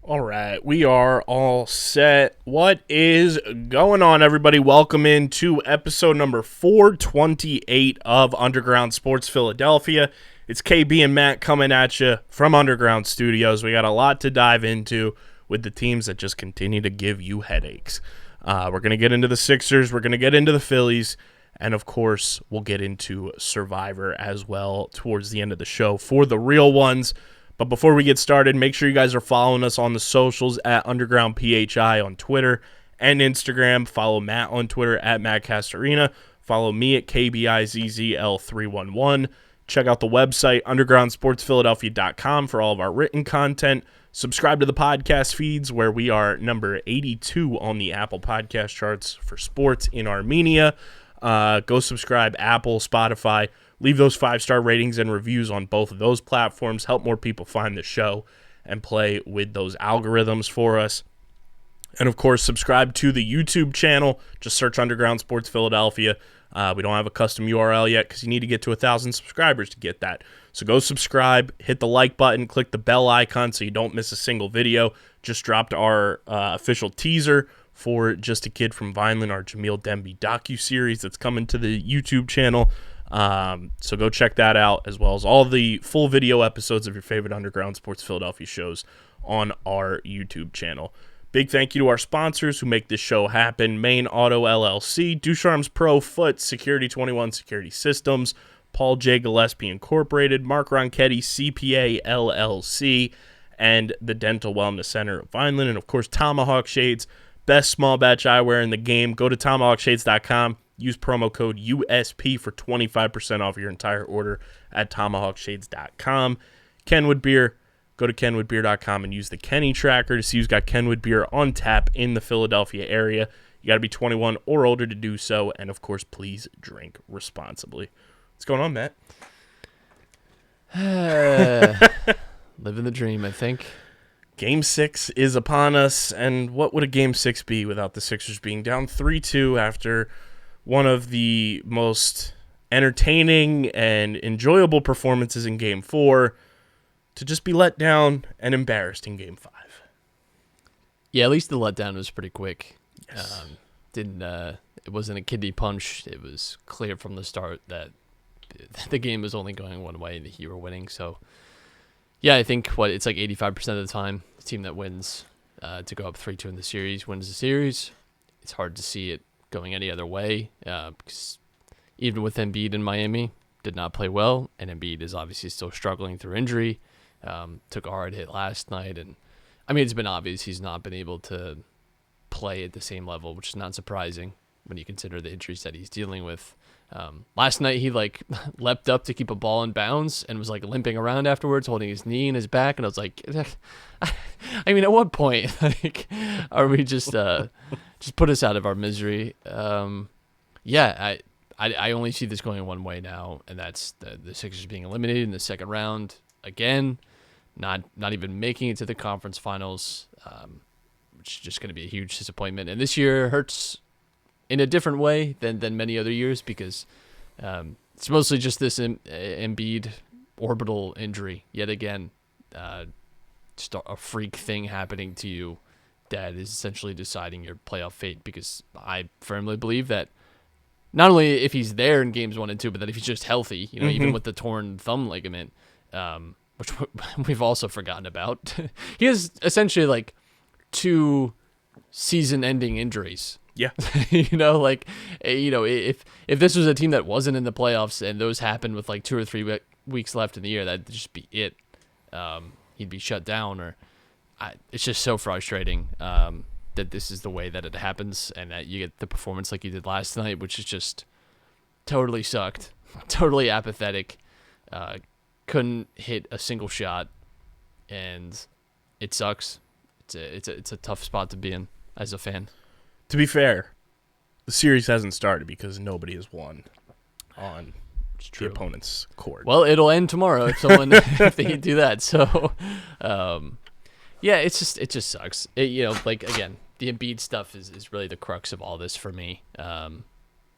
All right, we are all set. What is going on, everybody? Welcome into episode number 428 of Underground Sports Philadelphia. It's KB and Matt coming at you from Underground Studios. We got a lot to dive into with the teams that just continue to give you headaches. We're going to get into the Sixers. We're going to get into the Phillies. And, of course, we'll get into Survivor as well towards the end of the show for the real ones. But before we get started, make sure you guys are following us on the socials at UndergroundPHI on Twitter and Instagram. Follow Matt on Twitter at Matt Castorina. Follow me at KBIZZL311. Check out the website, undergroundsportsphiladelphia.com, for all of our written content. Subscribe to the podcast feeds, where we are number 82 on the Apple podcast charts for sports in Armenia. Go subscribe, Apple, Spotify. Leave those 5-star ratings and reviews on both of those platforms. Help more people find the show and play with those algorithms for us. And, of course, subscribe to the YouTube channel. Just search Underground Sports Philadelphia. We don't have a custom URL yet because you need to get to 1,000 subscribers to get that. So go subscribe, hit the like button, click the bell icon so you don't miss a single video. Just dropped our official teaser for Just a Kid from Vineland, our Jamil Demby docuseries that's coming to the YouTube channel. So go check that out, as well as all the full video episodes of your favorite Underground Sports Philadelphia shows on our YouTube channel. Big thank you to our sponsors who make this show happen: Main Auto LLC, Ducharme's Pro Foot, Security 21 Security Systems, Paul J. Gillespie Incorporated, Mark Ronchetti CPA LLC, and the Dental Wellness Center of Vineland, and of course Tomahawk Shades, best small batch eyewear in the game. Go to tomahawkshades.com. Use promo code USP for 25% off your entire order at tomahawkshades.com. Kenwood Beer, go to kenwoodbeer.com and use the Kenny tracker to see who's got Kenwood Beer on tap in the Philadelphia area. You got to be 21 or older to do so, and of course, please drink responsibly. What's going on, Matt? Living the dream, I think. Game 6 is upon us, and what would a Game 6 be without the Sixers being down 3-2 after one of the most entertaining and enjoyable performances in Game 4 to just be let down and embarrassed in Game 5. Yeah, at least the letdown was pretty quick. Yes. It wasn't a kidney punch. It was clear from the start that the game was only going one way and that you were winning. So, yeah, I think it's like 85% of the time the team that wins to go up 3-2 in the series wins the series. It's hard to see it going any other way, because even with Embiid in Miami, did not play well, and Embiid is obviously still struggling through injury. Took a hard hit last night, and I mean, it's been obvious he's not been able to play at the same level, which is not surprising when you consider the injuries that he's dealing with. Last night he leapt up to keep a ball in bounds and was limping around afterwards, holding his knee and his back, and I was like, I mean, at what point are we just put us out of our misery? Yeah, I only see this going one way now, and that's the Sixers being eliminated in the second round again, not even making it to the conference finals, which is just going to be a huge disappointment. And this year hurts in a different way than many other years, because it's mostly just this Embiid orbital injury yet again, just a freak thing happening to you that is essentially deciding your playoff fate, because I firmly believe that not only if he's there in games 1 and 2, but that if he's just healthy, even with the torn thumb ligament, which we've also forgotten about, he has essentially 2 season-ending injuries. Yeah. If this was a team that wasn't in the playoffs and those happened with 2 or 3 weeks left in the year, that'd just be it. He'd be shut down, it's just so frustrating that this is the way that it happens, and that you get the performance like you did last night, which is just totally sucked, totally apathetic. Couldn't hit a single shot, and it sucks. It's a tough spot to be in as a fan. To be fair, the series hasn't started because nobody has won on the opponent's court. Well, it'll end tomorrow if they do that. So, yeah, it just sucks. Again, the Embiid stuff is really the crux of all this for me.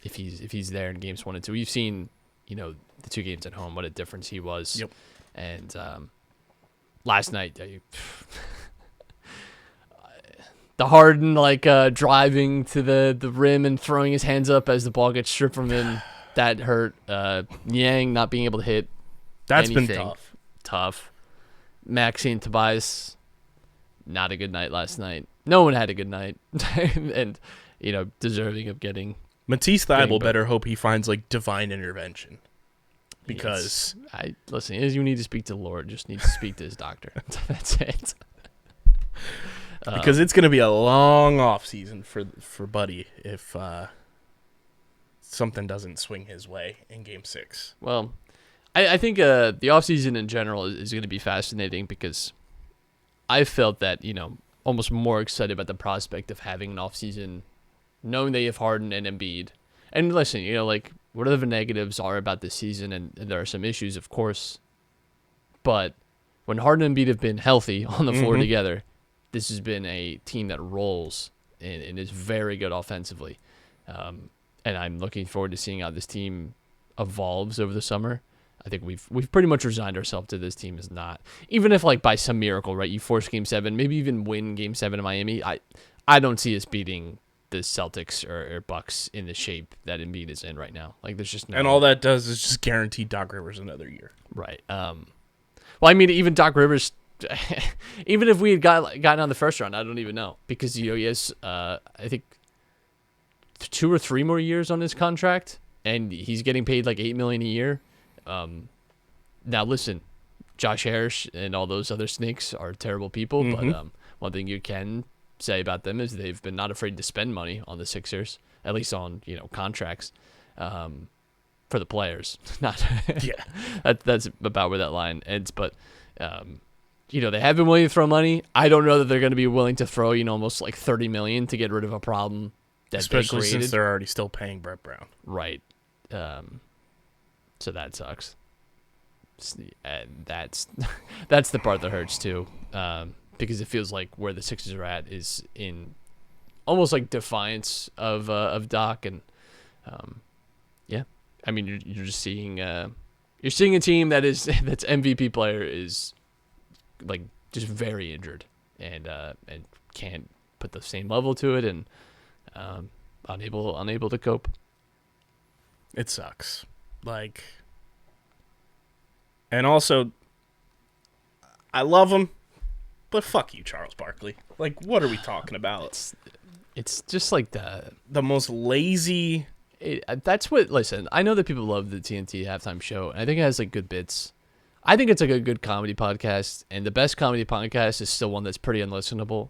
If he's there in games 1 and 2, we've seen the 2 games at home, what a difference he was. Yep. And last night, Harden driving to the rim and throwing his hands up as the ball gets stripped from him. That hurt. Yang not being able to hit. That's anything. been Tough. Maxey and Tobias, not a good night last night. No one had a good night, and deserving of getting. Matisse Thybulle better hope he finds divine intervention, because you need to speak to the Lord. Just need to speak to his doctor. That's it. Because it's going to be a long off season for Buddy if something doesn't swing his way in Game 6. Well, I think the offseason in general is going to be fascinating, because I felt that, almost more excited about the prospect of having an offseason, knowing they have Harden and Embiid. And listen, whatever the negatives are about this season, and there are some issues, of course, but when Harden and Embiid have been healthy on the floor together, this has been a team that rolls and is very good offensively. And I'm looking forward to seeing how this team evolves over the summer. I think we've pretty much resigned ourselves to this team is not, even if by some miracle, right, you force Game 7, maybe even win Game 7 in Miami, I don't see us beating the Celtics or Bucks in the shape that Embiid is in right now. There's just no. And all that does is just guarantee Doc Rivers another year. Right. Well, I mean, even Doc Rivers, even if we had gotten on the first round, I don't even know, because he has I think 2 or 3 more years on his contract, and he's getting paid $8 million a year. Now listen, Josh Harris and all those other snakes are terrible people, but one thing you can say about them is they've been not afraid to spend money on the Sixers, at least on contracts, for the players. Not that's about where that line ends, but. They have been willing to throw money. I don't know that they're going to be willing to throw, almost $30 million to get rid of a problem that especially they created. Since they're already still paying Brett Brown. Right. So that sucks. And that's the part that hurts too, because it feels like where the Sixers are at is in almost defiance of Doc, and I mean you're just seeing you're seeing a team that's MVP player is just very injured and can't put the same level to it, and unable to cope. It sucks. And also, I love him, but fuck you, Charles Barkley. What are we talking about? It's just the most lazy. That's what. Listen, I know that people love the TNT halftime show, and I think it has good bits. I think it's a good comedy podcast, and the best comedy podcast is still one that's pretty unlistenable.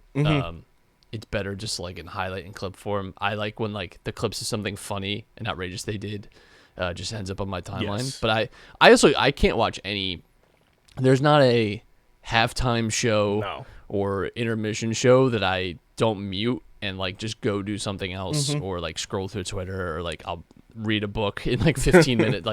It's better just in highlight and clip form. I like when the clips of something funny and outrageous they did just ends up on my timeline. Yes. But I can't watch any. There's not a halftime show or intermission show that I don't mute and just go do something else or scroll through Twitter or I'll read a book in 15 minutes.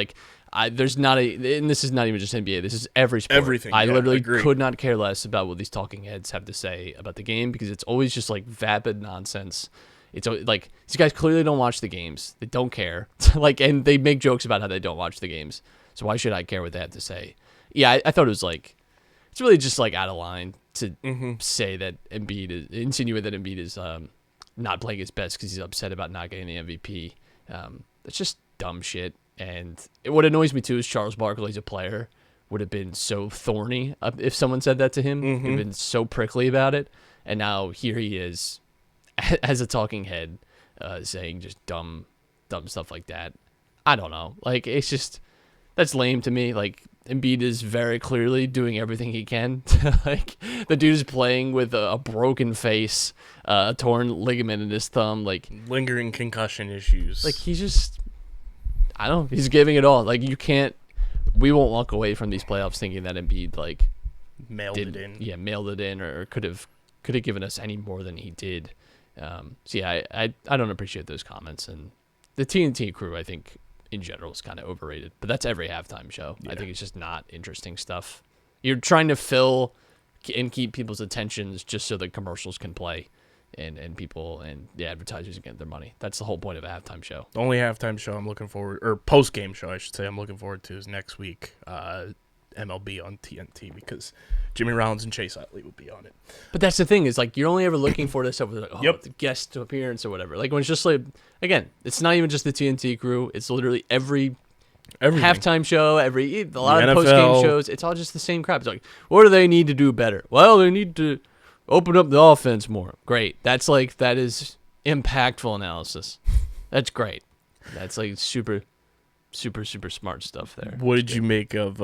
There's not and this is not even just NBA. This is every sport. Everything. I literally could not care less about what these talking heads have to say about the game, because it's always just vapid nonsense. It's these guys clearly don't watch the games. They don't care. And they make jokes about how they don't watch the games. So why should I care what they have to say? Yeah, I thought it was it's really just out of line to say that insinuate that Embiid is not playing his best because he's upset about not getting the MVP. That's just dumb shit. And what annoys me too is Charles Barkley as a player would have been so thorny if someone said that to him. He'd have been so prickly about it. And now here he is as a talking head saying just dumb stuff like that. I don't know. It's just, that's lame to me. Embiid is very clearly doing everything he can. The dude is playing with a broken face, a torn ligament in his thumb. Lingering concussion issues. He's just... I don't know. He's giving it all. You can't. We won't walk away from these playoffs thinking that Embiid mailed it in. Yeah, mailed it in, or could have given us any more than he did. So yeah, I don't appreciate those comments, and the TNT crew, I think in general, is kind of overrated. But that's every halftime show. Yeah. I think it's just not interesting stuff. You're trying to fill and keep people's attentions just so the commercials can play. And people and the advertisers get their money. That's the whole point of a halftime show. The only halftime show I'm looking forward, or post-game show, I should say, I'm looking forward to is next week. MLB on TNT because Jimmy Rollins and Chase Utley would be on it. But that's the thing is like you're only ever looking for this stuff with like, Yep. the guest appearance or whatever. Like when it's just like again, it's not even just the TNT crew. It's literally every Everything. halftime show, a lot The of post game NFL. shows. It's all just the same crap. It's like, what do they need to do better? Well, they need to open up the offense more. Great. That is impactful analysis. That's great. That's like super smart stuff there. What did you make of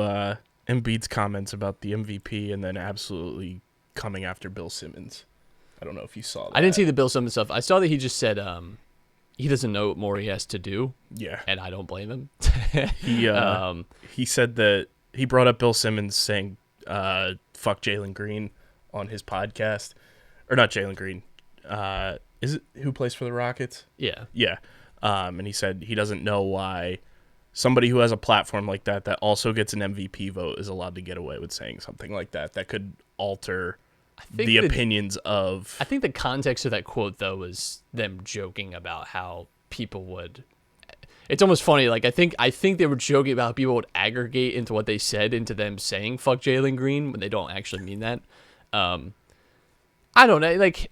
Embiid's comments about the MVP and then absolutely coming after Bill Simmons? I don't know if you saw that. I didn't see the Bill Simmons stuff. I saw that he just said he doesn't know what more he has to do. Yeah. And I don't blame him. He said that he brought up Bill Simmons saying fuck Jalen Green on his podcast. Or not Jalen Green. Is it who plays for the Rockets? Yeah. Yeah. And he said he doesn't know why somebody who has a platform like that also gets an MVP vote is allowed to get away with saying something like that could alter the opinions of... I think the context of that quote, though, was them joking about how people would... It's almost funny. Like I think they were joking about how people would aggregate into what they said into them saying "fuck Jalen Green" when they don't actually mean that. I don't know. Like,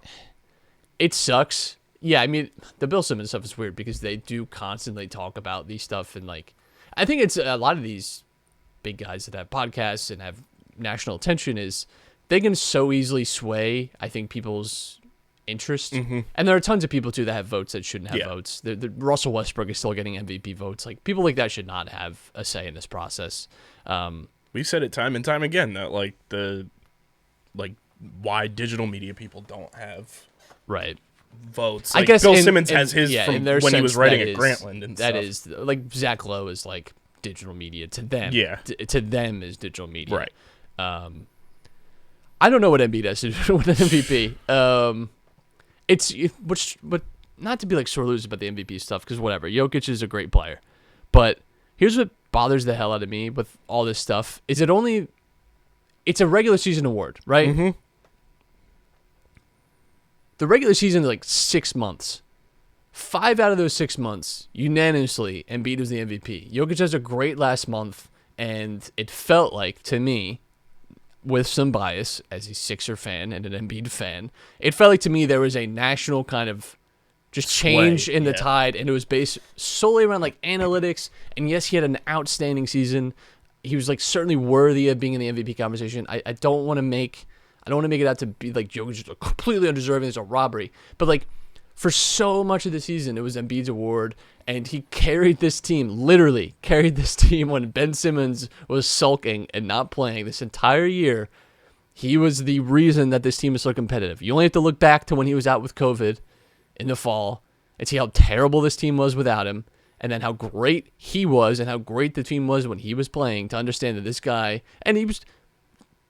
it sucks. Yeah, I mean, the Bill Simmons stuff is weird because they do constantly talk about these stuff, and like, I think it's a lot of these big guys that have podcasts and have national attention is they can so easily sway, I think, people's interest. Mm-hmm. And there are tons of people too that have votes that shouldn't have votes. The Russell Westbrook is still getting MVP votes. Like people like that should not have a say in this process. We've said it time and time again that like why digital media people don't have right votes. Like, I guess Bill Simmons has his from when he was writing at Grantland and that stuff. is like Zach Lowe is like digital media to them. Yeah, to them is digital media. Right. I don't know what Embiid has to do with an MVP. But not to be like sore losers about the MVP stuff because whatever. Jokic is a great player, but here's what bothers the hell out of me with all this stuff: is it's a regular season award, right? Mm-hmm. The regular season is like 6 months. 5 out of those 6 months, unanimously, Embiid was the MVP. Jokic has a great last month, and it felt like, to me, with some bias, as a Sixer fan and an Embiid fan, it felt like to me there was a national kind of just change in the tide, and it was based solely around like analytics, and yes, he had an outstanding season. He was like certainly worthy of being in the MVP conversation. I don't want to make it out to be like Jokic is completely undeserving. It's a robbery. But like for so much of the season, it was Embiid's award, and he carried this team, literally carried this team when Ben Simmons was sulking and not playing this entire year. He was the reason that this team is so competitive. You only have to look back to when he was out with COVID in the fall and see how terrible this team was without him, and then how great he was and how great the team was when he was playing to understand that this guy, and he was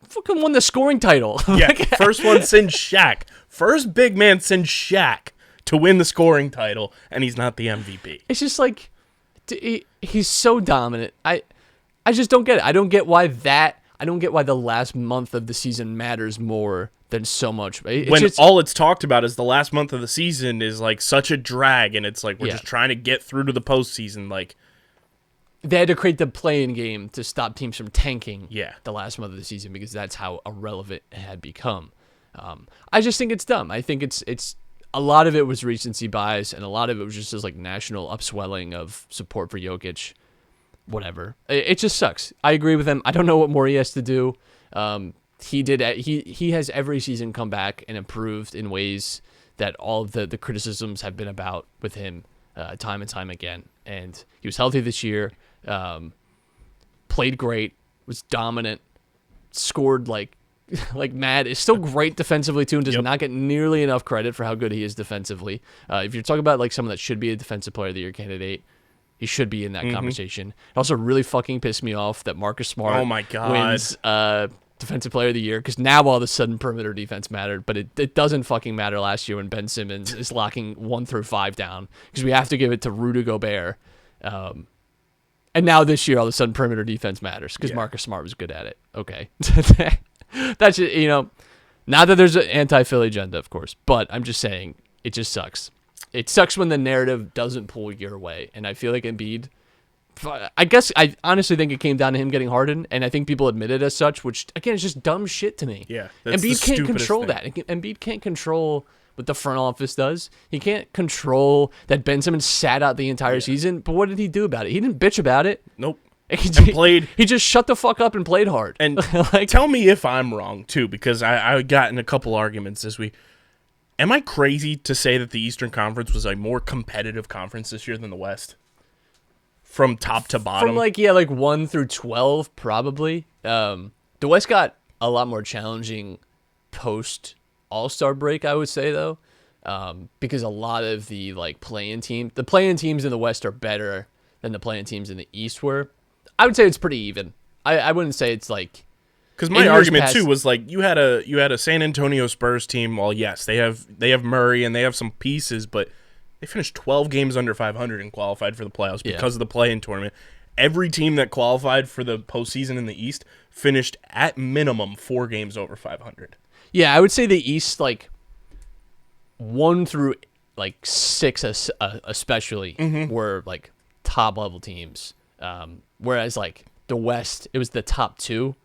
fucking won the scoring title. Yeah, first one since Shaq. First big man since Shaq to win the scoring title, and he's not the MVP. It's just like, he's so dominant. I just don't get it. I don't get why the last month of the season matters more than so much. All it's talked about is the last month of the season is like such a drag, and it's like we're just trying to get through to the postseason. Like they had to create the play-in game to stop teams from tanking. Yeah. The last month of the season because that's how irrelevant it had become. I just think it's dumb. I think it's a lot of it was recency bias, and a lot of it was just this like national upswelling of support for Jokic. Whatever. It just sucks. I agree with him. I don't know what more he has to do. He has every season come back and improved in ways that all of the criticisms have been about with him time and time again. And he was healthy this year, played great, was dominant, scored like mad, is still great defensively too, and does not get nearly enough credit for how good he is defensively. If you're talking about like someone that should be a defensive player of the year candidate, he should be in that conversation. It also really fucking pissed me off that Marcus Smart wins defensive player of the year because now all of a sudden perimeter defense mattered, but it doesn't fucking matter last year when Ben Simmons is locking 1 through 5 down because we have to give it to Rudy Gobert. And now this year all of a sudden perimeter defense matters because Marcus Smart was good at it. Okay. That's just, not that there's an anti-Philly agenda, of course, but I'm just saying it just sucks. It sucks when the narrative doesn't pull your way, and I feel like Embiid I guess I honestly think it came down to him getting Harden, and I think people admit it as such, which again is just dumb shit to me. Yeah, that's Embiid the can't stupidest control thing. that. Embiid can't control what the front office does. He can't control that Ben Simmons sat out the entire season. But what did he do about it? He didn't bitch about it. Nope. He just shut the fuck up and played hard. And tell me if I'm wrong too, because I got in a couple arguments this week. Am I crazy to say that the Eastern Conference was a more competitive conference this year than the West? From top to bottom? From 1 through 12, probably. The West got a lot more challenging post All-Star break, I would say, though. Because a lot of the play-in teams in the West are better than the play-in teams in the East were. I would say it's pretty even. I wouldn't say it's because my argument too was you had a San Antonio Spurs team. Well, yes, they have Murray and they have some pieces, but they finished 12 games under 500 and qualified for the playoffs because of the play-in tournament. Every team that qualified for the postseason in the East finished at minimum 4 games over 500. Yeah, I would say the East 1 through 6 especially were top level teams. Whereas the West, it was the top 2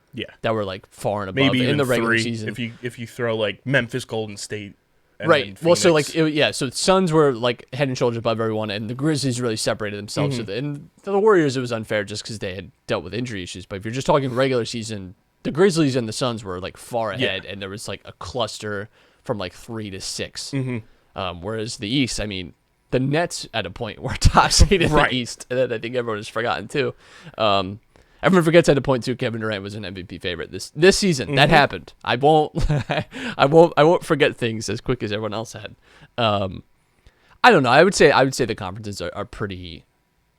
that were far and above maybe in the regular 3 season. if you throw Memphis, Golden State, and right. then Well, so Phoenix. so the Suns were head and shoulders above everyone, and the Grizzlies really separated themselves. And the Warriors, it was unfair just because they had dealt with injury issues. But if you're just talking regular season, the Grizzlies and the Suns were far ahead, and there was a cluster from 3 to 6. Whereas the East, I mean, the Nets at a point were top seed in the East, and I think everyone has forgotten too. Everyone forgets at a point too. Kevin Durant was an MVP favorite this season. That happened. I won't forget things as quick as everyone else had. I don't know. I would say the conferences are pretty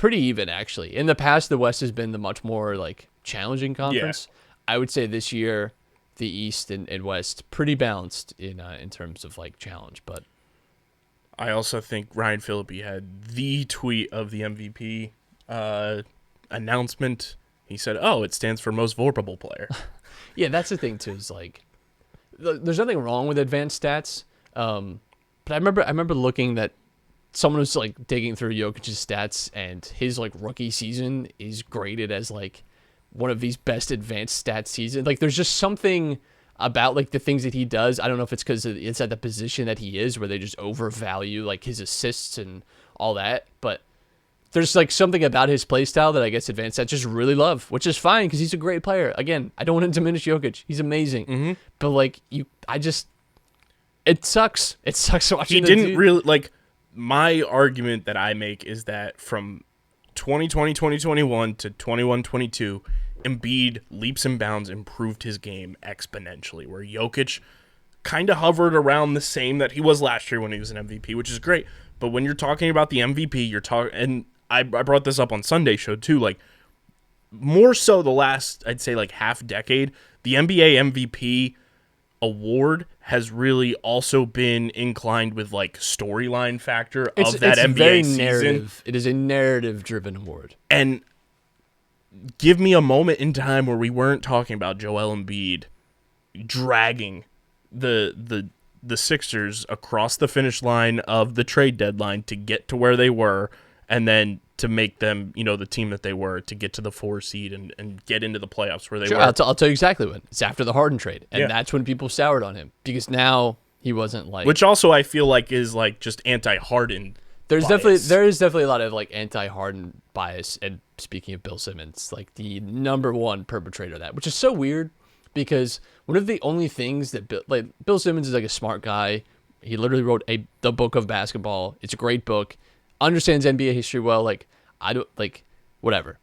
even actually. In the past, the West has been the much more challenging conference. Yeah. I would say this year, the East and West pretty balanced in terms of challenge, but. I also think Ryan Phillippe had the tweet of the MVP announcement. He said, "Oh, it stands for most vulnerable player." Yeah, that's the thing too. Is there's nothing wrong with advanced stats, but I remember looking that someone was digging through Jokic's stats, and his rookie season is graded as one of these best advanced stats seasons. There's just something about the things that he does. I don't know if it's because it's at the position that he is where they just overvalue his assists and all that, but there's something about his play style that I guess advanced stats just really love, which is fine because he's a great player. Again, I don't want to diminish Jokic. He's amazing. But it sucks. It sucks watching he didn't really my argument that I make is that from 2020, 2021 to 21-22, Embiid leaps and bounds improved his game exponentially, where Jokic kind of hovered around the same that he was last year when he was an MVP, which is great. But when you're talking about the MVP, you're talking, and I brought this up on Sunday show too, more so the last, I'd say half decade, the NBA MVP award has really also been inclined with storyline factor of that NBA season. It is a narrative-driven award. And give me a moment in time where we weren't talking about Joel Embiid dragging the Sixers across the finish line of the trade deadline to get to where they were, and then to make them, the team that they were, to get to the 4 seed and get into the playoffs where they were. I'll tell you exactly when. It's after the Harden trade, and that's when people soured on him because now he wasn't which also I feel is just anti-Harden. There is definitely a lot of anti-Harden bias, and speaking of Bill Simmons, the number one perpetrator of that, which is so weird because one of the only things that Bill Simmons is a smart guy. He literally wrote the book of basketball. It's a great book. Understands NBA history well. I don't whatever.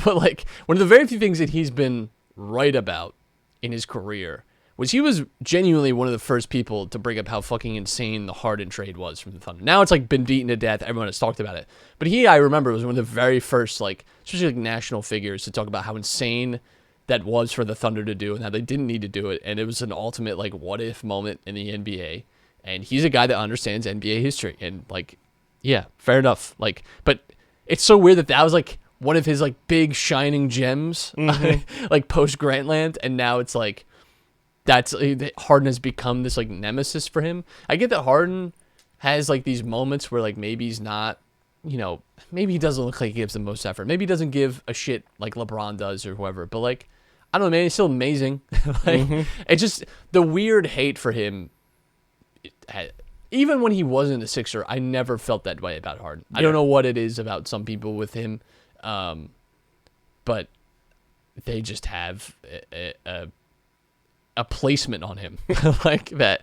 But one of the very few things that he's been right about in his career was he was genuinely one of the first people to bring up how fucking insane the Harden trade was from the Thunder. Now it's been beaten to death. Everyone has talked about it. But I remember, was one of the very first especially national figures to talk about how insane that was for the Thunder to do and how they didn't need to do it. And it was an ultimate what if moment in the NBA. And he's a guy that understands NBA history. And yeah, fair enough. But it's so weird that was one of his big shining gems, post Grantland. And now it's that's Harden has become this nemesis for him. I get that Harden has these moments where maybe he's not maybe he doesn't look like he gives the most effort. Maybe he doesn't give a shit like LeBron does or whoever. But like, I don't know, man. He's still amazing. It's just the weird hate for him. Even when he wasn't a Sixer, I never felt that way about Harden. I don't know what it is about some people with him, but they just have a placement on him like that.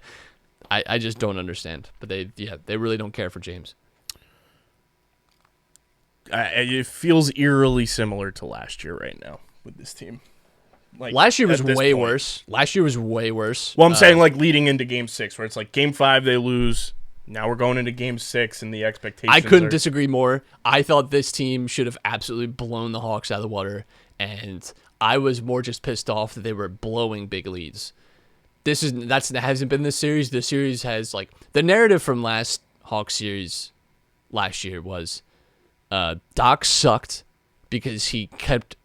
I just don't understand. But they really don't care for James. It feels eerily similar to last year right now with this team. Like, last year was way worse. Last year was way worse. Well, I'm saying like leading into Game 6, where it's like Game 5 they lose. Now we're going into Game 6, and the expectations. I couldn't disagree more. I thought this team should have absolutely blown the Hawks out of the water, and I was more just pissed off that they were blowing big leads. That hasn't been this series. The series has like the narrative from last Hawks series last year was Doc sucked because he kept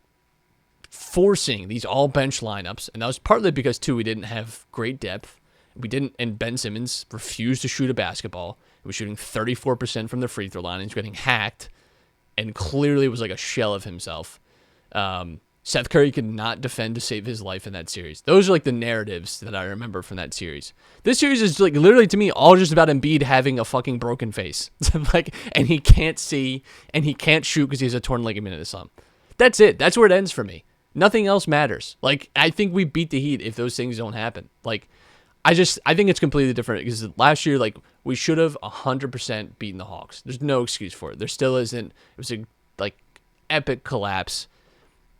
forcing these all bench lineups, and that was partly because too we didn't have great depth. And Ben Simmons refused to shoot a basketball. He was shooting 34% from the free throw line. He was getting hacked, and clearly was like a shell of himself. Seth Curry could not defend to save his life in that series. Those are like the narratives that I remember from that series. This series is like literally to me all just about Embiid having a fucking broken face, and he can't see and he can't shoot because he has a torn ligament in his thumb. That's it. That's where it ends for me. Nothing else matters. Like, I think we beat the Heat if those things don't happen. Like, I think it's completely different because last year, like, we should have 100% beaten the Hawks. There's no excuse for it. There still isn't. It was a, like, epic collapse.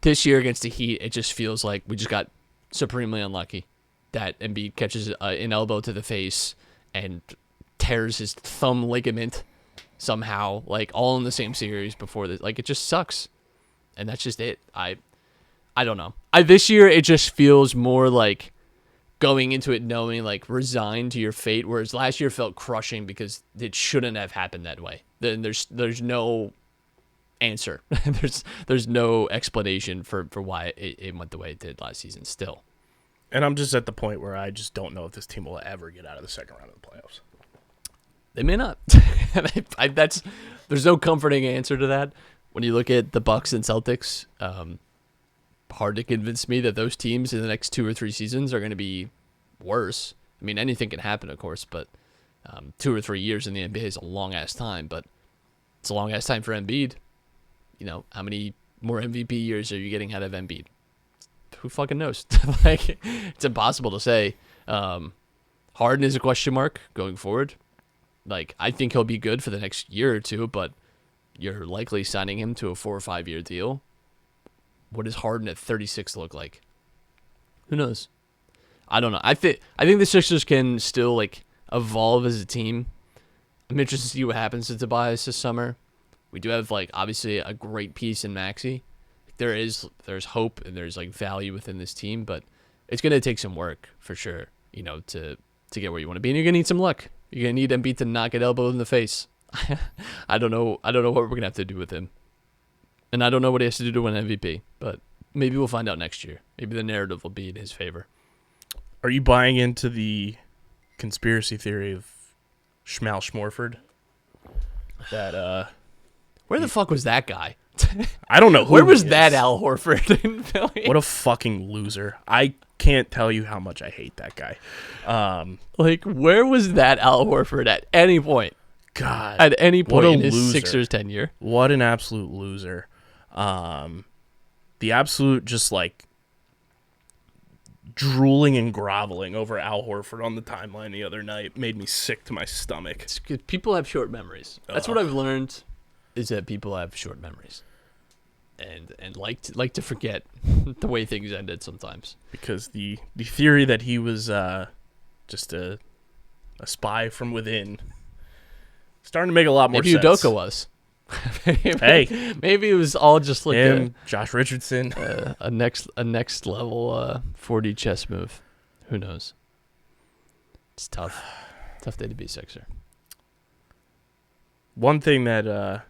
This year against the Heat, it just feels like we just got supremely unlucky that Embiid catches an elbow to the face and tears his thumb ligament somehow, like, all in the same series before this. Like, it just sucks. And that's just it. I don't know. This year, it just feels more like going into it knowing, like, resigned to your fate, whereas last year felt crushing because it shouldn't have happened that way. Then there's no answer. there's no explanation for why it went the way it did last season still. And I'm just at the point where I just don't know if this team will ever get out of the second round of the playoffs. They may not. There's no comforting answer to that. When you look at the Bucks and Celtics, hard to convince me that those teams in the next 2 or 3 seasons are going to be worse. I mean, anything can happen, of course, but 2 or 3 years in the NBA is a long-ass time, but it's a long-ass time for Embiid. You know, how many more MVP years are you getting out of Embiid? Who fucking knows? Like, it's impossible to say. Harden is a question mark going forward. Like, I think he'll be good for the next year or two, but you're likely signing him to a 4 or 5 year deal. What does Harden at 36 look like? Who knows? I don't know. I think the Sixers can still, like, evolve as a team. I'm interested to see what happens to Tobias this summer. We do have, like, obviously a great piece in Maxey. There's hope and there's, like, value within this team, but it's going to take some work for sure, you know, to get where you want to be. And you're going to need some luck. You're going to need Embiid to not get elbowed in the face. I don't know what we're going to have to do with him. And I don't know what he has to do to win MVP, but maybe we'll find out next year. Maybe the narrative will be in his favor. Are you buying into the conspiracy theory of Schmal Schmorford? That where the fuck was that guy? I don't know who. Where was that Al Horford in Philly? What a fucking loser. I can't tell you how much I hate that guy. Like, where was that Al Horford at any point? God. At any point in his Sixers tenure. What an absolute loser. The absolute just, like, drooling and groveling over Al Horford on the timeline the other night made me sick to my stomach. It's good. People have short memories. That's what I've learned, is that people have short memories. And like to forget the way things ended sometimes. Because the theory that he was just a spy from within starting to make a lot more sense. Maybe Udoka was. Hey, maybe it was all just like him, Josh Richardson, a next level 4D chess move. Who knows? It's tough day to be Sixer. One thing that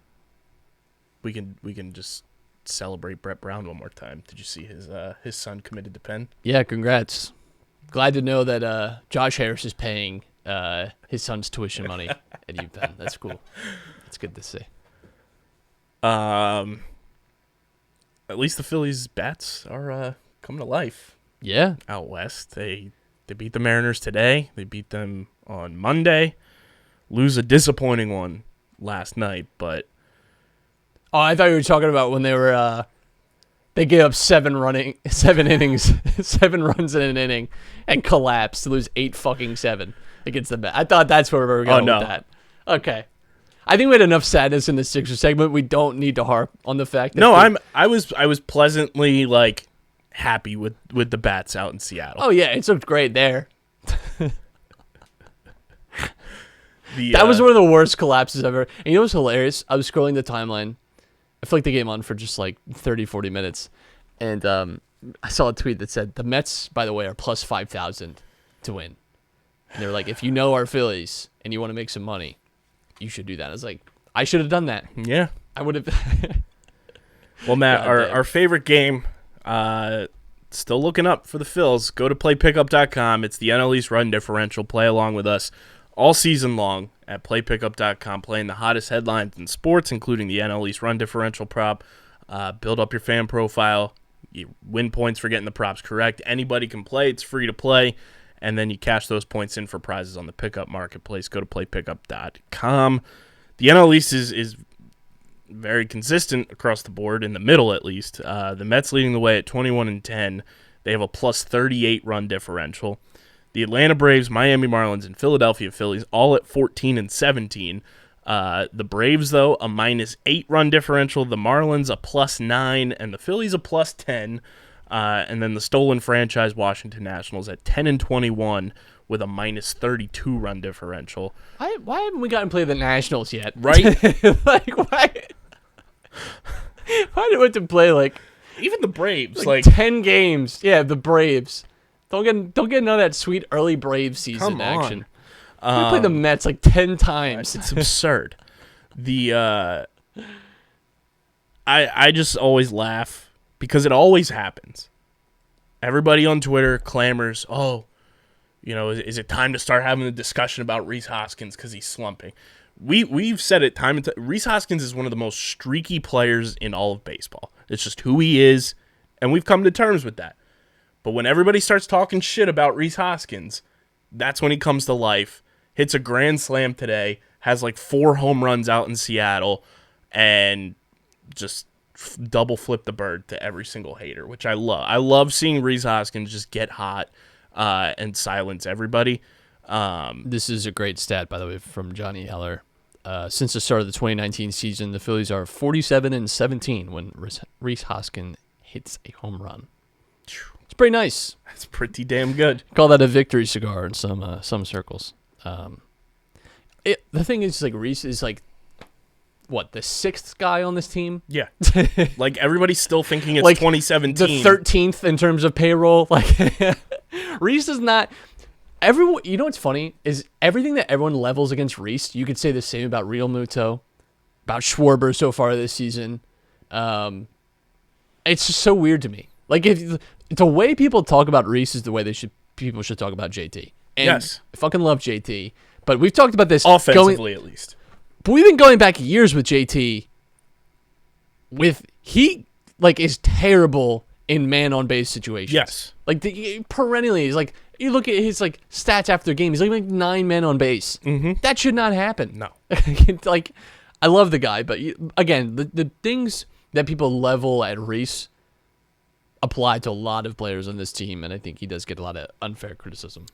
we can just celebrate Brett Brown one more time. Did you see his son committed to Penn? Yeah, congrats. Glad to know that Josh Harris is paying his son's tuition money at UPenn. That's cool. It's good to see. At least the Phillies bats are coming to life. Yeah. Out west, they beat the Mariners today. They beat them on Monday. Lose a disappointing one last night, but Oh, I thought you were talking about when they gave up 7 innings, 7 runs in an inning, and collapsed to lose 8-7 against the Mets. I thought that's where we were going with that. Okay. I think we had enough sadness in the Sixers segment. We don't need to harp on the fact that I was pleasantly like happy with the bats out in Seattle. Oh yeah, it looked great there. That was one of the worst collapses ever. And you know what's hilarious? I was scrolling the timeline. I flicked the game on for just like 30, 40 minutes. And I saw a tweet that said, the Mets, by the way, are plus 5,000 to win. And they were like, if you know our Phillies and you want to make some money, you should do that. I was like, I should have done that. Yeah. I would have. Well, Matt, our favorite game, still looking up for the Phils. Go to playpickup.com. It's the NL East run differential. Play along with us all season long at playpickup.com, playing the hottest headlines in sports, including the NL East run differential prop. Build up your fan profile. You win points for getting the props correct. Anybody can play. It's free to play. And then you cash those points in for prizes on the pickup marketplace. Go to playpickup.com. The NL East is very consistent across the board, in the middle at least. The Mets leading the way at 21-10. They have a plus 38 run differential. The Atlanta Braves, Miami Marlins, and Philadelphia Phillies all at 14-17. The Braves, though, a minus 8 run differential. The Marlins a plus 9, and the Phillies a plus 10. And then the stolen franchise Washington Nationals at 10-21 with a minus 32 run differential. Why haven't we gotten to play the Nationals yet? Right? Like why? Why did we have to play like even the Braves, like 10 games? Yeah, the Braves. Don't get none of that sweet early Braves season action. We played the Mets like 10 times. It's absurd. I just always laugh because it always happens. Everybody on Twitter clamors, oh, is it time to start having a discussion about Rhys Hoskins because he's slumping? We've said it time and time. Rhys Hoskins is one of the most streaky players in all of baseball. It's just who he is, and we've come to terms with that. But when everybody starts talking shit about Rhys Hoskins, that's when he comes to life. Hits a grand slam today, has like 4 home runs out in Seattle, and just double flip the bird to every single hater, which I love. I love seeing Rhys Hoskins just get hot and silence everybody. This is a great stat, by the way, from Johnny Heller. Since the start of the 2019 season, the Phillies are 47-17 when Rhys Hoskins hits a home run. It's pretty nice. That's pretty damn good. Call that a victory cigar in some circles. The thing is, like, Rhys is like, what, the 6th guy on this team? Yeah. Like, everybody's still thinking it's like 2017. The 13th in terms of payroll. Like, Rhys is not. Everyone, you know what's funny is everything that everyone levels against Rhys, you could say the same about Real Muto, about Schwarber so far this season. It's just so weird to me. Like, if the way people talk about Rhys is the way people should talk about JT. And yes, I fucking love JT, but we've talked about this offensively at least. But we've been going back years with JT. He is terrible in man on base situations. Yes, like perennially, he's like, you look at his like stats after the game, he's like 9 men on base. Mm-hmm. That should not happen. No, like, I love the guy, but again, the things that people level at Rhys apply to a lot of players on this team, and I think he does get a lot of unfair criticism.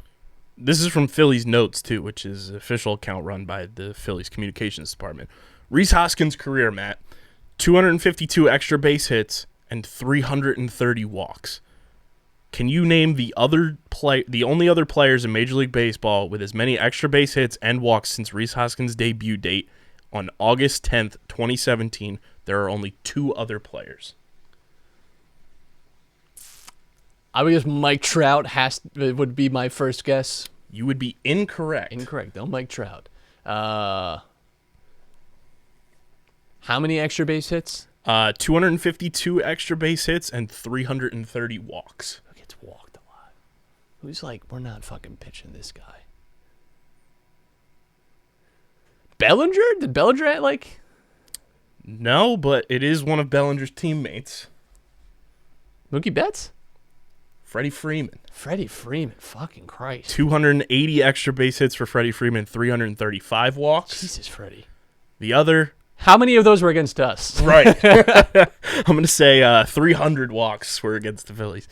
This is from Phillies Notes, too, which is an official account run by the Phillies communications department. Rhys Hoskins' career, Matt, 252 extra base hits and 330 walks. Can you name the only other players in Major League Baseball with as many extra base hits and walks since Rhys Hoskins' debut date on August 10th, 2017? There are only 2 other players. I would guess Mike Trout would be my first guess. You would be incorrect. Incorrect. No Mike Trout. How many extra base hits? 252 extra base hits and 330 walks. Who gets walked a lot? Who's like, we're not fucking pitching this guy? Bellinger? Did Bellinger No, but it is one of Bellinger's teammates, Mookie Betts? Freddie Freeman. Freddie Freeman. Fucking Christ. 280 extra base hits for Freddie Freeman, 335 walks. Jesus, Freddie. The other... How many of those were against us? Right. I'm going to say 300 walks were against the Phillies.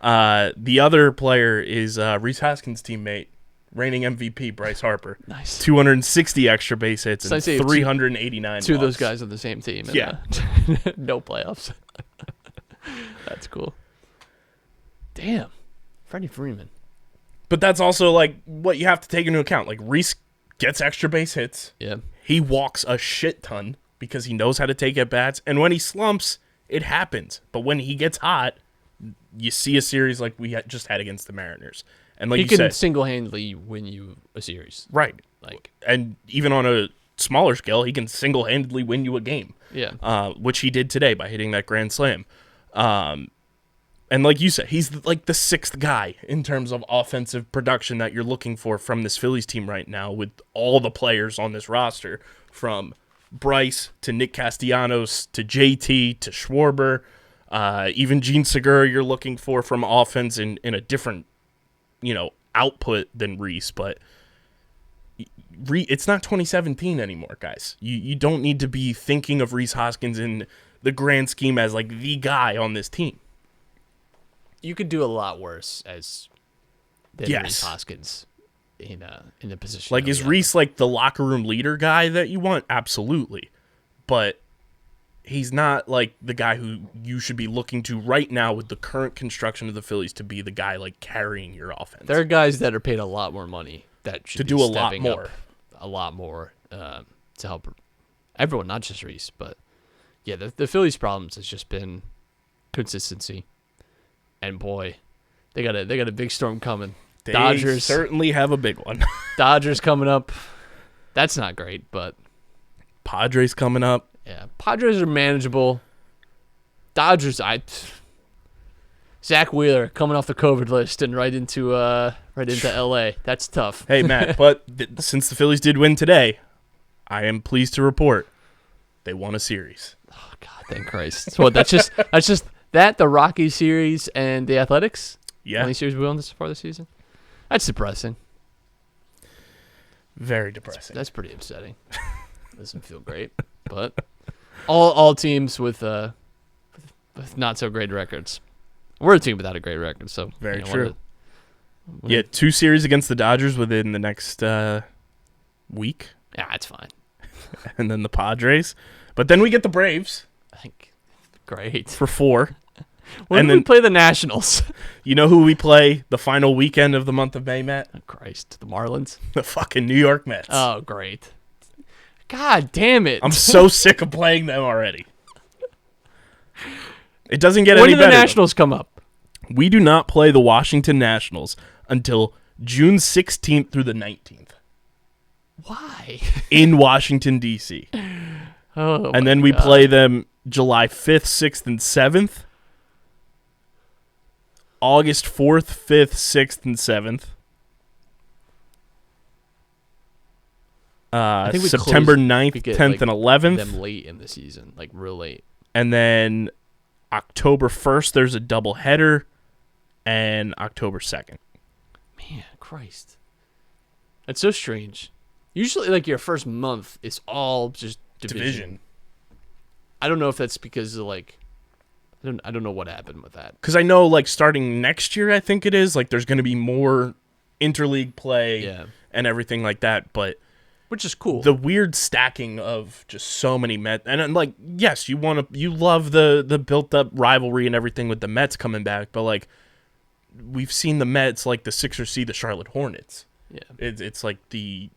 The other player is Rhys Hoskins' teammate, reigning MVP Bryce Harper. Nice. 260 extra base hits So I and say 389 Two of walks. those guys on the same team. And, Yeah. no playoffs. That's cool. Damn. Freddie Freeman. But that's also like what you have to take into account. Like Rhys gets extra base hits. Yeah. He walks a shit ton because he knows how to take at bats. And when he slumps, it happens. But when he gets hot, you see a series like we just had against the Mariners. And like He you can said, single-handedly win you a series. right. Like, And even on a smaller scale, he can single-handedly win you a game. yeah. Which he did today by hitting that grand slam. And like you said, he's like the sixth guy in terms of offensive production that you're looking for from this Phillies team right now with all the players on this roster, from Bryce to Nick Castellanos to JT to Schwarber, even Gene Segura you're looking for from offense in a different, output than Rhys. But it's not 2017 anymore, guys. You don't need to be thinking of Rhys Hoskins in the grand scheme as like the guy on this team. You could do a lot worse than Yes. Rhys Hoskins in a position. Like, that is we Rhys like the locker room leader guy that you want? Absolutely. But he's not like the guy who you should be looking to right now with the current construction of the Phillies to be the guy like carrying your offense. There are guys that are paid a lot more money that should To be do a lot stepping more. up a lot more to help everyone, not just Rhys. But yeah, the Phillies' problems has just been consistency. And boy, they got a big storm coming. They Dodgers certainly have a big one. Dodgers coming up. That's not great, but Padres coming up. yeah, Padres are manageable. Dodgers, Zach Wheeler coming off the COVID list and right into LA. That's tough. Hey, Matt, but since the Phillies did win today, I am pleased to report they won a series. Oh God, thank Christ. So what, that's just that the Rockies series and the Athletics. Yeah, Only series we won this far this season. That's depressing. very depressing. That's pretty upsetting. Doesn't feel great, but all teams with not so great records. We're a team without a great record, so Very true. Yeah, 2 series against the Dodgers within the next week, Yeah, it's fine. and then the Padres. But then we get the Braves I think great. for 4. When And do we then- play the Nationals? You know who we play the final weekend of the month of May, Matt? Oh, Christ, the Marlins. The fucking New York Mets. Oh, great. God damn it. I'm so sick of playing them already. It doesn't get when any do the better. Nationals come up? We do not play the Washington Nationals until June 16th through the 19th Why? in Washington, D.C. Oh, And then my we God. play them July 5th, 6th, and 7th. August 4th, 5th, 6th, and 7th. think we September close- 9th, we get, 10th, like, and 11th. them late in the season, like real late. And then October 1st, there's a doubleheader. And October 2nd. Man, Christ. That's so strange. Usually, like, your first month is all just division. I don't know if that's because of, like, I don't know what happened with that. Because I know, like, starting next year, I think it is, like, there's going to be more interleague play Yeah. and everything like that. But Which is cool. the weird stacking of just so many Mets. And, like, yes, you love the built-up rivalry and everything with the Mets coming back. But, like, we've seen the Mets, like, the Sixers see the Charlotte Hornets. yeah. It's like the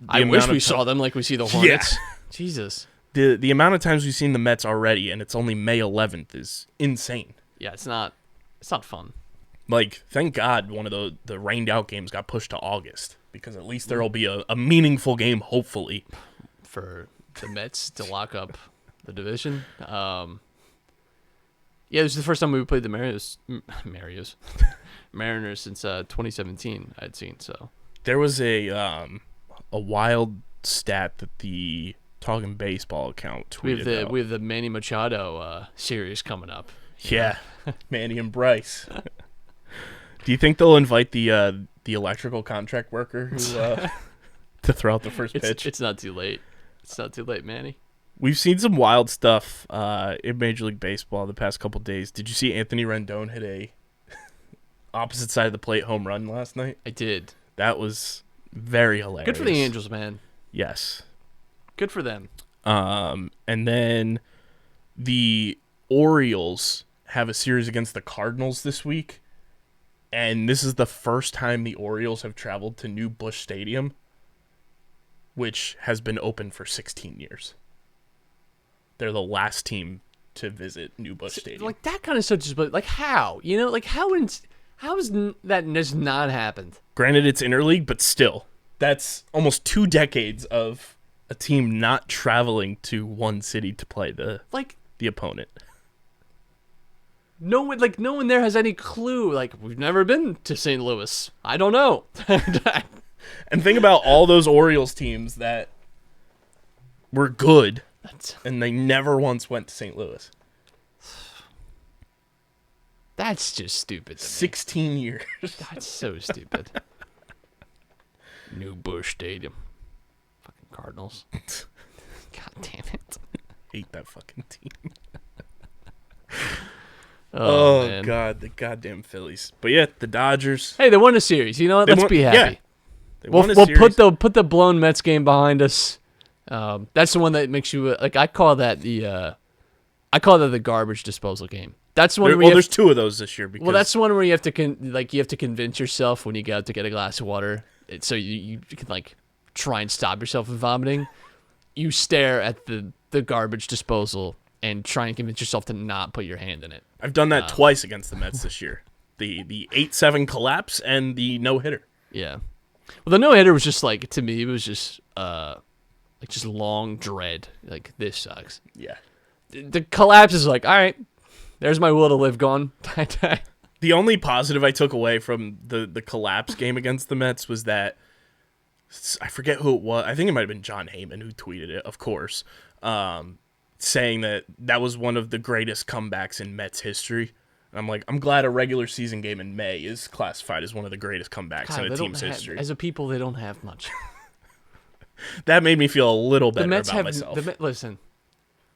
I wish amount we of saw them like we see the Hornets. Jesus. the amount of times we've seen the Mets already, and it's only May 11th, is insane. Yeah, it's not fun. Like, thank God one of the rained out games got pushed to August, because at least there will be a meaningful game, hopefully. For the Mets to lock up the division. Yeah, this is the first time we played the Mariners since 2017. I'd seen so. There was a wild stat that the Talking Baseball account We have tweeted the out. we have the Manny Machado series coming up. Yeah, Manny and Bryce. Do you think they'll invite the electrical contract worker who to throw out the first pitch? It's not too late. It's not too late, Manny. We've seen some wild stuff in Major League Baseball the past couple days. Did you see Anthony Rendon hit a opposite side of the plate home run last night? I did. That was very hilarious. Good for the Angels, man. Yes. Good for them. And then the Orioles have a series against the Cardinals this week. And this is the first time the Orioles have traveled to New Busch Stadium, which has been open for 16 years. They're the last team to visit New Busch Stadium. Like, that kind of stuff just, like, how? You know, like, how has that just not happened? Granted, it's interleague, but still. That's almost 2 decades of a team not traveling to one city to play the opponent. No one there has any clue. Like, we've never been to St. Louis. I don't know. And think about all those Orioles teams that were good, and they never once went to St. Louis. That's just stupid to me. 16 years. That's so stupid. New Busch Stadium. Fucking Cardinals. God damn it. Hate that fucking team. Oh, man. God, the goddamn Phillies. But yeah, the Dodgers. Hey, they won a series. You know what? Let's be happy. Yeah, We'll put the blown Mets game behind us. That's the one that makes you like. I call that the garbage disposal game. That's the one. There's 2 of those this year. Because that's the one where you have to convince yourself when you go out to get a glass of water, so you can like try and stop yourself from vomiting. You stare at the garbage disposal and try and convince yourself to not put your hand in it. I've done that twice against the Mets this year. The 8-7 collapse and the no-hitter. Yeah. Well, the no-hitter was just like, to me, it was just just long dread. Like, this sucks. Yeah. The collapse is like, all right, there's my will to live gone. The only positive I took away from the collapse game against the Mets was that, I forget who it was. I think it might have been John Heyman who tweeted it, of course, saying that was one of the greatest comebacks in Mets history. I'm like, I'm glad a regular season game in May is classified as one of the greatest comebacks in a team's history. As a people, they don't have much. That made me feel a little better about myself. Listen,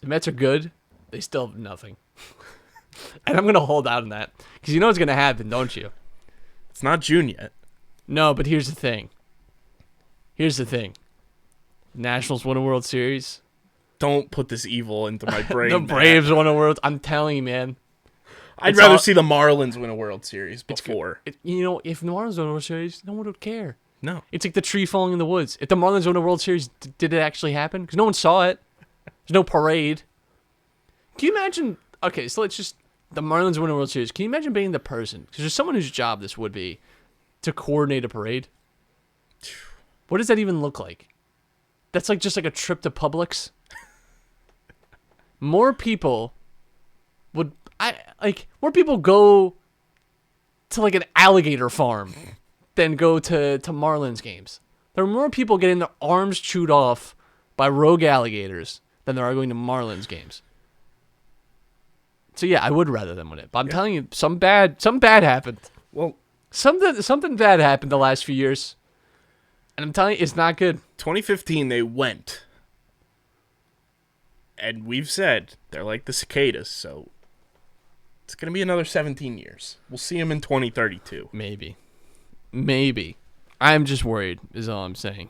the Mets are good. They still have nothing. And I'm going to hold out on that. Because you know what's going to happen, don't you? It's not June yet. No, but here's the thing. Nationals won a World Series. Don't put this evil into my brain. The Braves won a World. I'm telling you, man. I'd rather see the Marlins win a World Series before. If the Marlins won a World Series, no one would care. No. It's like the tree falling in the woods. If the Marlins won a World Series, did it actually happen? Because no one saw it. There's no parade. Can you imagine? Okay, so the Marlins win a World Series. Can you imagine being the person? Because there's someone whose job this would be to coordinate a parade. What does that even look like? That's like just like a trip to Publix. More people go to like an alligator farm than go to Marlins games. There are more people getting their arms chewed off by rogue alligators than there are going to Marlins games. So yeah, I would rather them win it. But I'm telling you, something bad happened. Well, something bad happened the last few years. And I'm telling you, it's not good. 2015, they went. And we've said they're like the cicadas, so it's going to be another 17 years. We'll see them in 2032. Maybe. I'm just worried, is all I'm saying.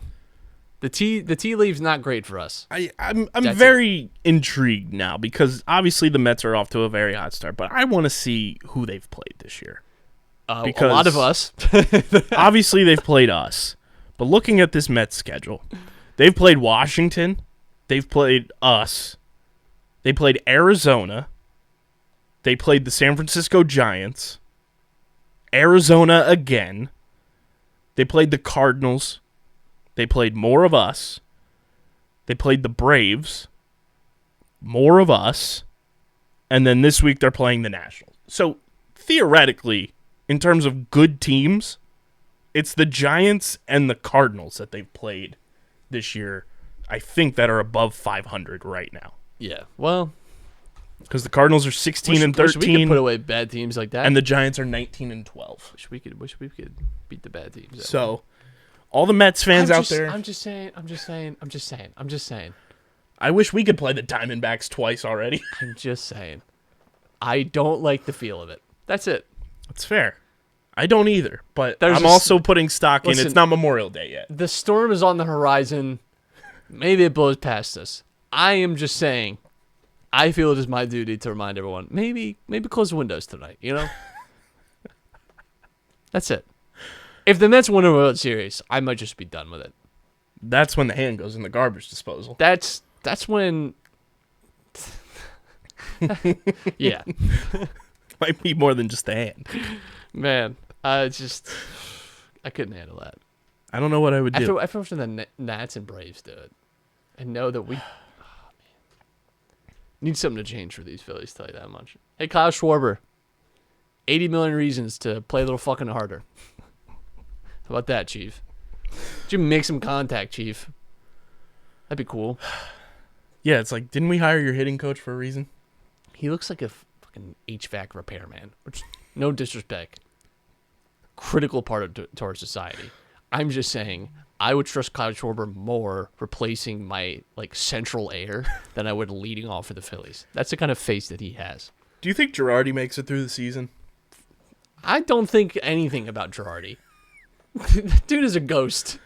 The tea leave's not great for us. I'm very intrigued now because obviously the Mets are off to a very hot start, but I want to see who they've played this year. A lot of us. Obviously they've played us, but looking at this Mets schedule, they've played Washington, they've played us, they played Arizona, they played the San Francisco Giants, Arizona again, they played the Cardinals, they played more of us, they played the Braves, more of us, and then this week they're playing the Nationals. So theoretically, in terms of good teams, it's the Giants and the Cardinals that they've played this year I think, that are above 500 right now. Yeah. Well, because the Cardinals are 16 and 13. We could put away bad teams like that. And the Giants are 19 and 12. Wish we could beat the bad teams. So, all the Mets fans out there. I'm just saying. I wish we could play the Diamondbacks twice already. I'm just saying. I don't like the feel of it. That's it. That's fair. I don't either, but I'm also putting stock in it's not Memorial Day yet. The storm is on the horizon. Maybe it blows past us. I am just saying, I feel it is my duty to remind everyone, maybe close the windows tonight, you know? That's it. If the Mets win a World Series, I might just be done with it. That's when the hand goes in the garbage disposal. That's when... yeah. Might be more than just the hand. Man, I couldn't handle that. I don't know what I would do. After watching the Nats and Braves do it, I know that we need something to change for these Phillies, tell you that much. Hey, Kyle Schwarber, 80 million reasons to play a little fucking harder. How about that, Chief? Did you make some contact, Chief? That'd be cool. Yeah, it's like, didn't we hire your hitting coach for a reason? He looks like a fucking HVAC repairman, which, no disrespect, critical part to our society. I'm just saying, I would trust Kyle Schwarber more replacing my central air than I would leading off for the Phillies. That's the kind of face that he has. Do you think Girardi makes it through the season? I don't think anything about Girardi. Dude is a ghost.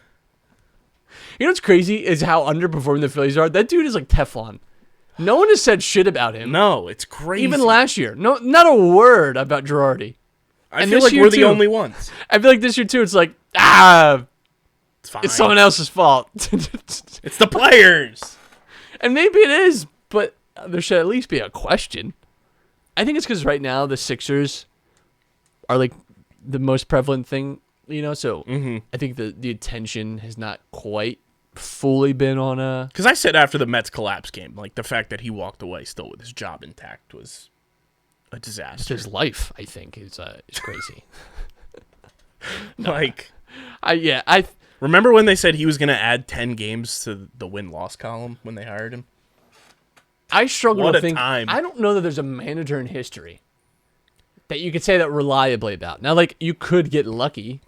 You know what's crazy is how underperforming the Phillies are. That dude is like Teflon. No one has said shit about him. No, it's crazy. Even last year. No, not a word about Girardi. I feel like we're the only ones. I feel like this year too, it's like, it's fine. It's someone else's fault. It's the players. And maybe it is, but there should at least be a question. I think it's because right now the Sixers are like the most prevalent thing, you know? So I think the attention has not quite fully been on a... Because I said after the Mets collapse game, the fact that he walked away still with his job intact was a disaster. His life, I think, is crazy. I remember when they said he was going to add 10 games to the win-loss column when they hired him? I struggle to think. Time. I don't know that there's a manager in history that you could say that reliably about. Now, you could get lucky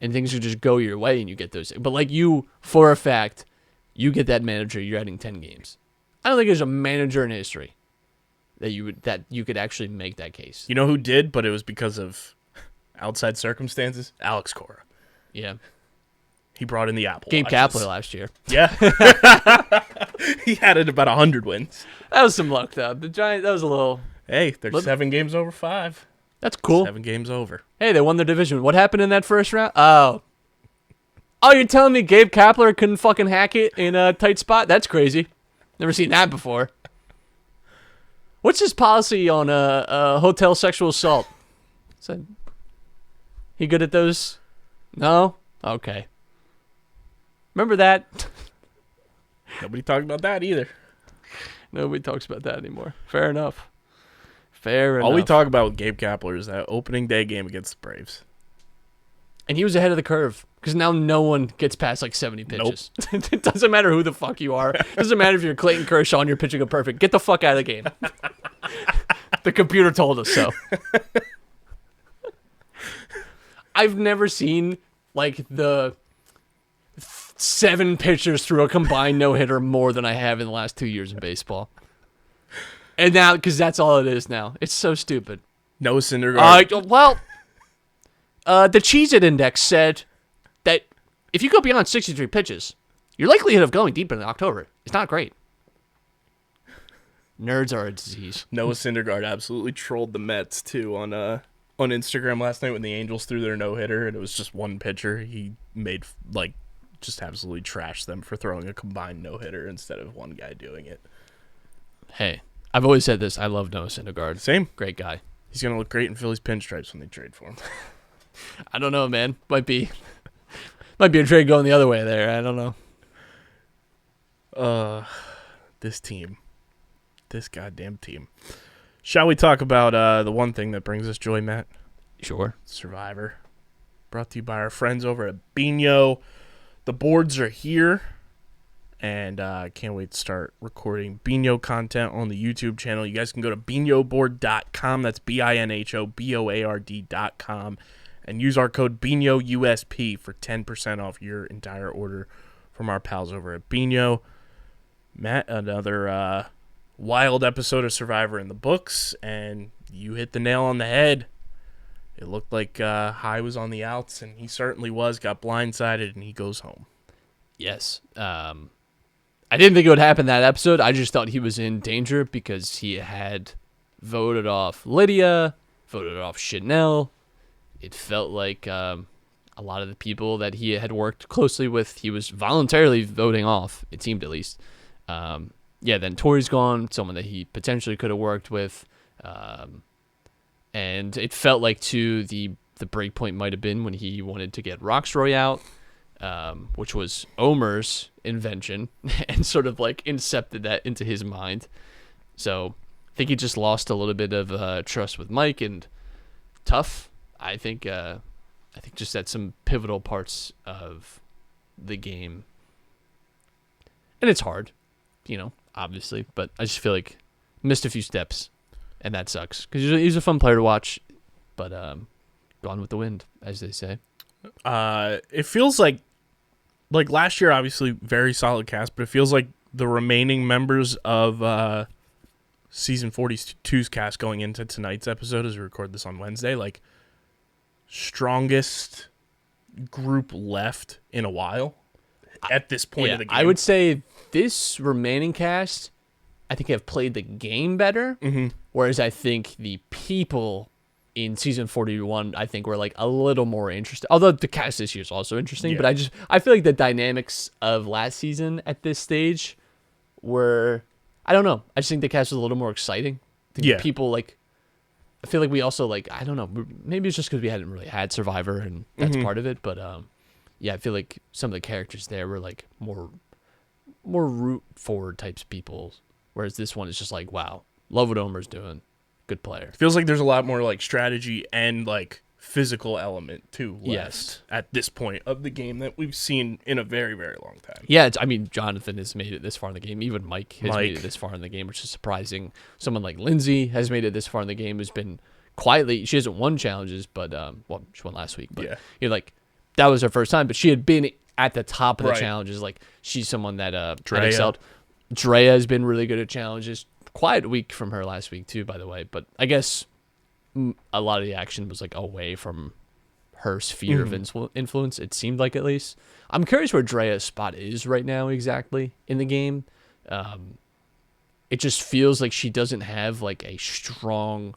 and things would just go your way and you get those. But you, for a fact, you get that manager, you're adding 10 games. I don't think there's a manager in history that you could actually make that case. You know who did, but it was because of outside circumstances? Alex Cora. Yeah. He brought in the Apple Gabe Watches. Kapler last year. Yeah. He had it about 100 wins. That was some luck, though. The Giants, that was a little... Hey, they're 7 games over 5. That's cool. 7 games over. Hey, they won their division. What happened in that first round? Oh, you're telling me Gabe Kapler couldn't fucking hack it in a tight spot? That's crazy. Never seen that before. What's his policy on hotel sexual assault? He good at those? No? Okay. Remember that? Nobody talked about that either. Nobody talks about that anymore. Fair enough. All we talk about with Gabe Kapler is that opening day game against the Braves. And he was ahead of the curve because now no one gets past 70 pitches. Nope. It doesn't matter who the fuck you are. It doesn't matter if you're Clayton Kershaw and you're pitching a perfect. Get the fuck out of the game. The computer told us so. I've never seen the 7 pitchers through a combined no-hitter more than I have in the last 2 years in baseball. And now, because that's all it is now. It's so stupid. No Syndergaard. The Cheez-It Index said that if you go beyond 63 pitches, your likelihood of going deeper in October is not great. Nerds are a disease. Noah Syndergaard absolutely trolled the Mets, too, on Instagram last night when the Angels threw their no-hitter, and it was just one pitcher. He made, just absolutely trashed them for throwing a combined no-hitter instead of one guy doing it. Hey, I've always said this. I love Noah Syndergaard. Same. Great guy. He's going to look great in Phillies pinstripes when they trade for him. I don't know, man. Might be a trade going the other way there. I don't know. This team. This goddamn team. Shall we talk about the one thing that brings us joy, Matt? Sure. Survivor. Brought to you by our friends over at Bino. The boards are here. And I can't wait to start recording Bino content on the YouTube channel. You guys can go to binoboard.com. That's BINHOBOARD.com. And use our code BINOUSP for 10% off your entire order from our pals over at Bino. Matt, another wild episode of Survivor in the books, and you hit the nail on the head. It looked like High was on the outs, and he certainly was, got blindsided, and he goes home. Yes. I didn't think it would happen that episode. I just thought he was in danger because he had voted off Lydia, voted off Chanel. It felt like a lot of the people that he had worked closely with, he was voluntarily voting off, it seemed at least. Then Tori's gone, someone that he potentially could have worked with. And it felt like, too, the break point might have been when he wanted to get Roxroy out. Which was Omer's invention, and sort of like incepted that into his mind. So I think he just lost a little bit of trust with Mike, and tough. I think just at some pivotal parts of the game, and it's hard, obviously, but I just feel like missed a few steps, and that sucks because he's a fun player to watch, but gone with the wind, as they say. It feels like last year, obviously very solid cast, but it feels like the remaining members of season 42's cast going into tonight's episode, as we record this on Wednesday, like strongest group left in a while at this point of the game. I would say this remaining cast, I think, have played the game better, whereas I think the people in season 41, I think we're like a little more interested. Although the cast this year is also interesting, but I feel like the dynamics of last season at this stage were, I don't know. I just think the cast was a little more exciting. I think people I feel like we also I don't know. Maybe it's just because we hadn't really had Survivor, and that's part of it. But I feel like some of the characters there were like more root forward types people, whereas this one is just like, wow, love what Omer's doing. Good player. Feels like there's a lot more like strategy and like physical element too left at this point of the game that we've seen in a very, very long time. Yeah, Jonathan has made it this far in the game. Even Mike has made it this far in the game, which is surprising. Someone like Lindsay has made it this far in the game, who's been quietly, she hasn't won challenges, but she won last week. But that was her first time, but she had been at the top of the challenges. Like, she's someone that excelled. Drea has been really good at challenges. Quiet week from her last week too, by the way, but I guess a lot of the action was like away from her sphere of influence, it seemed like, at least. I'm curious where Drea's spot is right now exactly in the game. It just feels like she doesn't have like a strong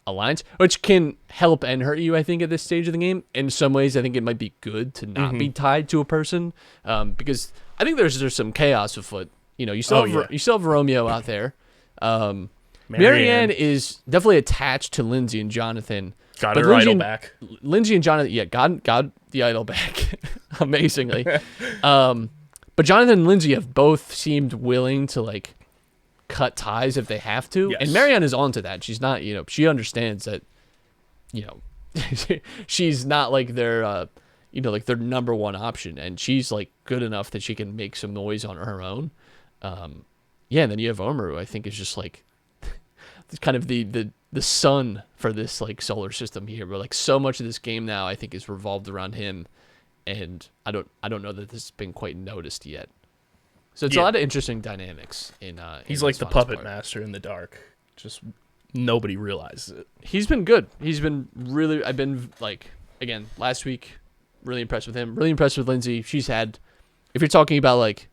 alliance, which can help and hurt you, I think, at this stage of the game. In some ways, I think it might be good to not be tied to a person, because I think there's some chaos afoot. You still have Romeo out there. Marianne is definitely attached to Lindsay and Jonathan. Got her idol back. Lindsay and Jonathan, got the idol back, amazingly. But Jonathan and Lindsay have both seemed willing to like cut ties if they have to, and Marianne is onto that. She's not, she understands that, she's not like their, like their number one option, and she's like good enough that she can make some noise on her own. And then you have Omer, who I think is just like kind of the sun for this like solar system here, but like so much of this game now I think is revolved around him, and I don't know that this has been quite noticed yet. So it's a lot of interesting dynamics in he's like the puppet master in the dark, just nobody realizes it. He's been good. He's been really, I've been like, again, last week really impressed with him, really impressed with Lindsay. She's had, if you're talking about like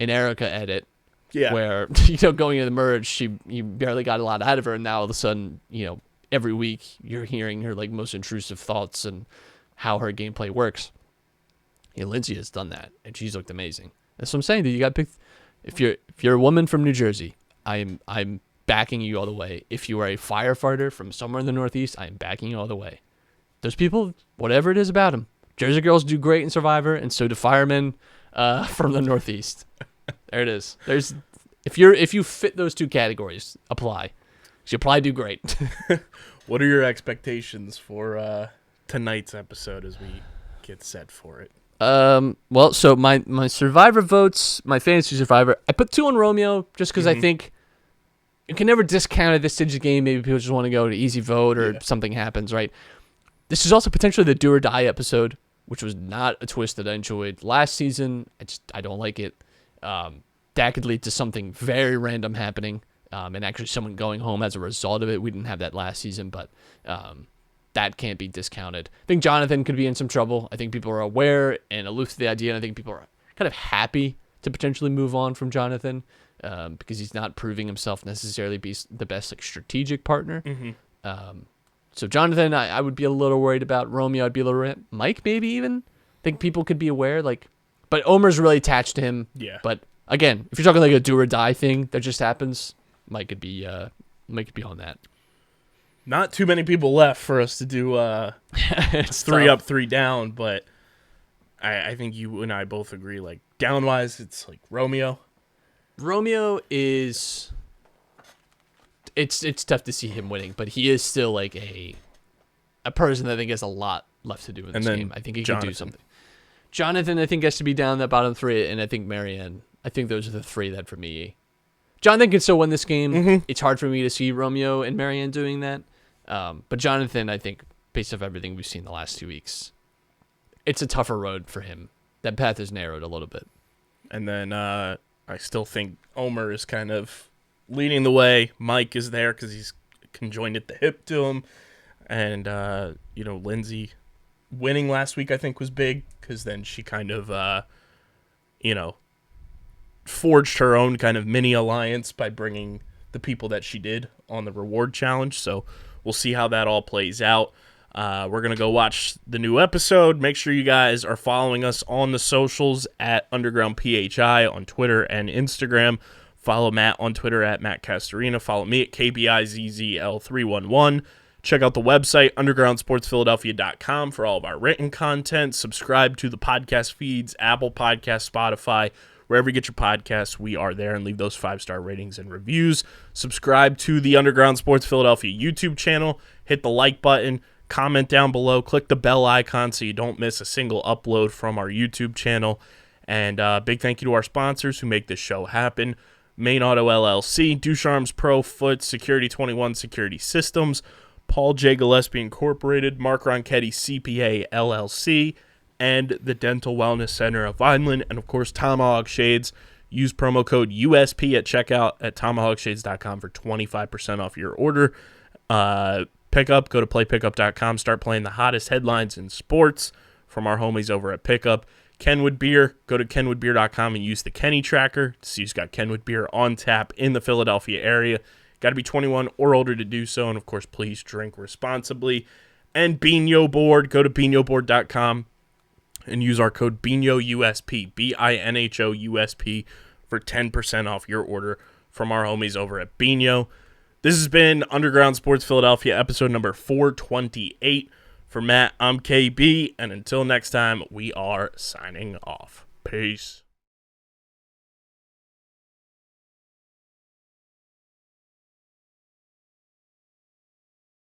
an Erica edit, where going into the merge, you barely got a lot out of her, and now all of a sudden, every week you're hearing her like most intrusive thoughts and how her gameplay works. Lindsay has done that, and she's looked amazing. That's what I'm saying. That you got picked. If you're a woman from New Jersey, I'm backing you all the way. If you are a firefighter from somewhere in the Northeast, I'm backing you all the way. Those people, whatever it is about them, Jersey girls do great in Survivor, and so do firemen from the Northeast. There it is. If you fit those two categories, apply. You'll probably do great. What are your expectations for tonight's episode as we get set for it? Well, so my Survivor votes, my fantasy Survivor, I put 2 on Romeo just because I think you can never discount at this stage of the game. Maybe people just want to go to easy vote or something happens, right? This is also potentially the do or die episode, which was not a twist that I enjoyed last season. I don't like it. That could lead to something very random happening, and actually someone going home as a result of it. We didn't have that last season, but that can't be discounted. I think Jonathan could be in some trouble. I think people are aware and aloof to the idea, and I think people are kind of happy to potentially move on from Jonathan because he's not proving himself necessarily be the best strategic partner. So Jonathan, I would be a little worried about. Romeo, I'd be a little worried. Mike, maybe even. I think people could be aware. But Omer's really attached to him. Yeah. But again, if you're talking like a do or die thing that just happens, Mike could be on that. Not too many people left for us to do 3 up, 3 down, but I think you and I both agree, down-wise, it's Romeo. Romeo is... It's tough to see him winning, but he is still a person that I think has a lot left to do in this game. I think he can do something. Jonathan, I think, has to be down that bottom 3, and I think Marianne. I think those are the 3 that, for me... Jonathan can still win this game. It's hard for me to see Romeo and Marianne doing that. But Jonathan, I think, based off everything we've seen the last 2 weeks, it's a tougher road for him. That path is narrowed a little bit. And then I still think Omer is kind of leading the way. Mike is there because he's conjoined at the hip to him. And, Lindsay winning last week, I think, was big because then she kind of, forged her own kind of mini alliance by bringing the people that she did on the reward challenge. So we'll see how that all plays out. We're going to go watch the new episode. Make sure you guys are following us on the socials at UndergroundPHI on Twitter and Instagram. Follow Matt on Twitter at Matt Castorina. Follow me at KBIZZL311. Check out the website, undergroundsportsphiladelphia.com, for all of our written content. Subscribe to the podcast feeds, Apple Podcasts, Spotify, wherever you get your podcasts. We are there, and leave those 5-star ratings and reviews. Subscribe to the Underground Sports Philadelphia YouTube channel. Hit the like button. Comment down below. Click the bell icon so you don't miss a single upload from our YouTube channel. And big thank you to our sponsors who make this show happen. Main Auto LLC, Ducharme's Pro Foot, Security 21 Security Systems, Paul J. Gillespie Incorporated, Mark Ronchetti CPA LLC, and the Dental Wellness Center of Vineland, and of course Tomahawk Shades. Use promo code USP at checkout at tomahawkshades.com for 25% off your order. Pickup, go to playpickup.com. Start playing the hottest headlines in sports from our homies over at Pickup. Kenwood Beer, go to kenwoodbeer.com and use the Kenny tracker to see who's got Kenwood Beer on tap in the Philadelphia area. Got to be 21 or older to do so, and of course, please drink responsibly. And Bino Board, go to binoboard.com and use our code BINHOUSP, BINHOUSP, for 10% off your order from our homies over at Bino. This has been Underground Sports Philadelphia, episode number 428. For Matt, I'm KB, and until next time, we are signing off. Peace.